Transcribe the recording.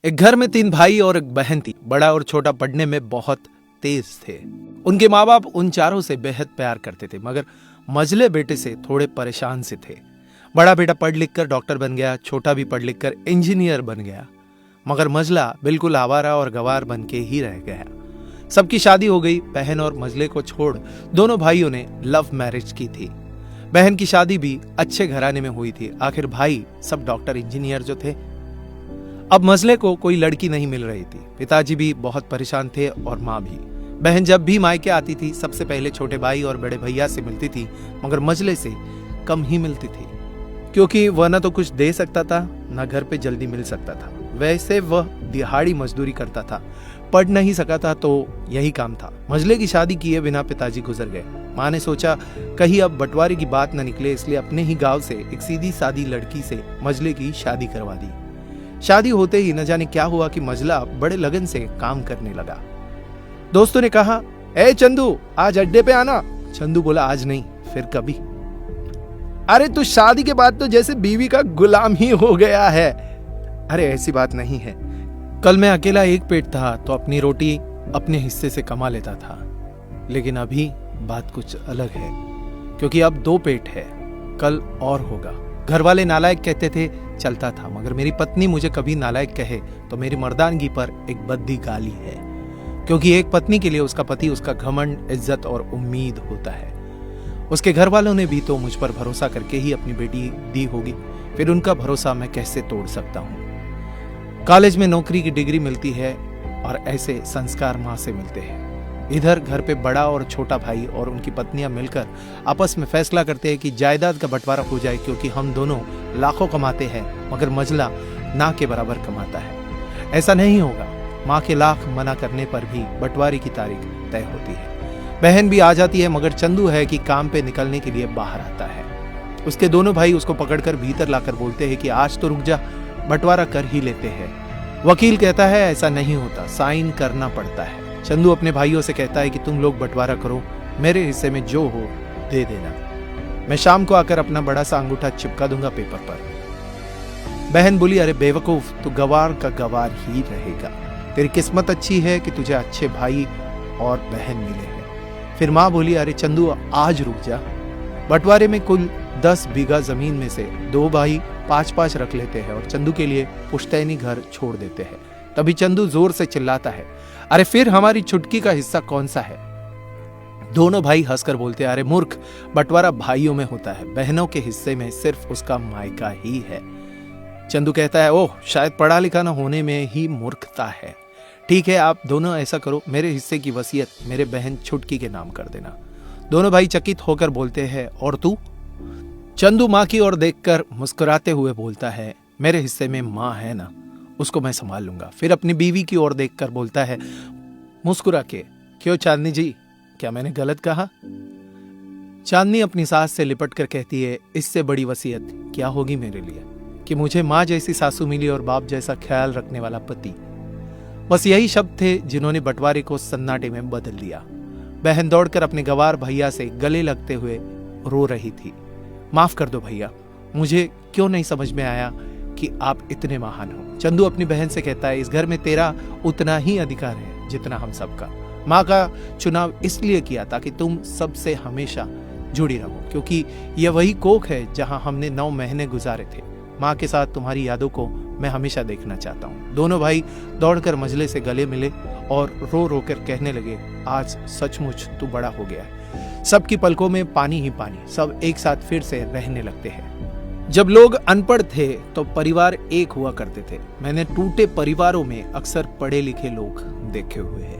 एक घर में 3 भाई और एक बहन थी। बड़ा और छोटा पढ़ने में बहुत तेज थे। उनके माँ बाप उन चारों से बेहद प्यार करते थे, मगर मझले बेटे से थोड़े परेशान से थे। बड़ा बेटा पढ़ लिख कर डॉक्टर बन गया, छोटा भी पढ़ लिख कर इंजीनियर बन गया, मगर मझला बिल्कुल आवारा और गवार बन के ही रह गया। सबकी शादी हो गई। बहन और मझले को छोड़ दोनों भाइयों ने लव मैरिज की थी। बहन की शादी भी अच्छे घराने में हुई थी। आखिर भाई सब डॉक्टर इंजीनियर जो थे। अब मझले को कोई लड़की नहीं मिल रही थी। पिताजी भी बहुत परेशान थे और माँ भी। बहन जब भी मायके आती थी सबसे पहले छोटे भाई और बड़े भैया से मिलती थी, मगर मझले से कम ही मिलती थी, क्योंकि वह न तो कुछ दे सकता था न घर पे जल्दी मिल सकता था। वैसे वह दिहाड़ी मजदूरी करता था, पढ़ नहीं सका था तो यही काम था। मझले की शादी किए बिना पिताजी गुजर गए। माँ ने सोचा कहीं अब बंटवारे की बात न निकले, इसलिए अपने ही गांव से एक सीधी सादी लड़की से मझले की शादी करवा दी। शादी होते ही न जाने क्या हुआ कि मझला बड़े लगन से काम करने लगा। दोस्तों ने कहा, ए चंदू आज अड्डे पे आना। चंदू बोला, आज नहीं, फिर कभी। अरे तू शादी के बाद तो जैसे बीवी का गुलाम ही हो गया है। अरे ऐसी बात नहीं है, कल मैं अकेला एक पेट था तो अपनी रोटी अपने हिस्से से कमा लेता था, लेकिन अभी बात कुछ अलग है, क्योंकि अब 2 पेट है, कल और होगा। घर वाले नालायक कहते थे, चलता था, मगर मेरी पत्नी मुझे कभी नालायक कहे तो मेरी मर्दानगी पर एक बद्दी गाली है, क्योंकि एक पत्नी के लिए उसका पति उसका घमंड, इज्जत और उम्मीद होता है। उसके घर वालों ने भी तो मुझ पर भरोसा करके ही अपनी बेटी दी होगी, फिर उनका भरोसा मैं कैसे तोड़ सकता हूँ। कॉलेज में नौकरी की डिग्री मिलती है और ऐसे संस्कार माँ से मिलते हैं। इधर घर पे बड़ा और छोटा भाई और उनकी पत्नियां मिलकर आपस में फैसला करते हैं कि जायदाद का बंटवारा हो जाए, क्योंकि हम दोनों लाखों कमाते हैं मगर मझला ना के बराबर कमाता है। ऐसा नहीं होगा। माँ के लाख मना करने पर भी बंटवारे की तारीख तय होती है। बहन भी आ जाती है, मगर चंदू है कि काम पे निकलने के लिए बाहर आता है। उसके दोनों भाई उसको पकड़कर भीतर लाकर बोलते हैं कि आज तो रुक जा, बंटवारा कर ही लेते हैं। वकील कहता है ऐसा नहीं होता, साइन करना पड़ता है। चंदू अपने भाइयों से कहता है कि तुम लोग बंटवारा करो, मेरे हिस्से में जो हो दे देना, मैं शाम को आकर अपना बड़ा सा अंगूठा चिपका दूंगा पेपर पर। बहन बोली, अरे बेवकूफ, तू गवार का गवार ही रहेगा। तेरी किस्मत अच्छी है कि तुझे अच्छे भाई और बहन मिले हैं। फिर माँ बोली, अरे चंदू आज रुक जा, बंटवारे में कुल 10 बीघा जमीन में से 2 भाई 5-5 रख लेते हैं और चंदू के लिए पुश्तैनी घर छोड़ देते हैं। तभी चंदू जोर से चिल्लाता है, अरे फिर हमारी छुटकी का हिस्सा कौन सा है? दोनों भाई हंसकर बोलते हैं, अरे मूर्ख, बंटवारा भाइयों में होता है, बहनों के हिस्से में सिर्फ उसका मायका ही है। चंदू कहता है, ओह, शायद पढ़ा लिखा न होने में ही मूर्खता है। ठीक है, आप दोनों ऐसा करो, मेरे हिस्से की वसीयत मेरे बहन छुटकी के नाम कर देना। दोनों भाई चकित होकर बोलते हैं, और तू? चंदू माँ की ओर देखकर मुस्कुराते हुए बोलता है, मेरे हिस्से में माँ है ना, उसको मैं संभाल लूंगा। फिर अपनी बीवी की ओर देखकर बोलता है मुस्कुरा के, क्यों चांदनी जी, क्या मैंने गलत कहा? चांदनी अपनी सास से लिपट कर कहती है, इससे बड़ी वसीयत क्या होगी मेरे लिए कि मुझे माँ जैसी सासू मिली और बाप जैसा ख्याल रखने वाला पति। बस यही शब्द थे जिन्होंने बंटवारे को सन्नाटे में बदल दिया। बहन दौड़कर अपने गवार भैया से गले लगते हुए रो रही थी, माफ कर दो भैया, मुझे क्यों नहीं समझ में आया कि आप इतने महान हो। चंदू अपनी बहन से कहता है, इस घर में तेरा उतना ही अधिकार है जितना हम सबका। माँ का चुनाव इसलिए किया ताकि तुम सबसे हमेशा जुड़ी रहो, क्योंकि यह वही कोख है जहां हमने 9 महीने गुजारे थे। माँ के साथ तुम्हारी यादों को मैं हमेशा देखना चाहता हूँ। दोनों भाई दौड़कर मझले से गले मिले और रो रो कर कहने लगे, आज सचमुच तू बड़ा हो गया है। सबकी पलकों में पानी ही पानी, सब एक साथ फिर से रहने लगते हैं। जब लोग अनपढ़ थे तो परिवार एक हुआ करते थे। मैंने टूटे परिवारों में अक्सर पढ़े लिखे लोग देखे हुए हैं।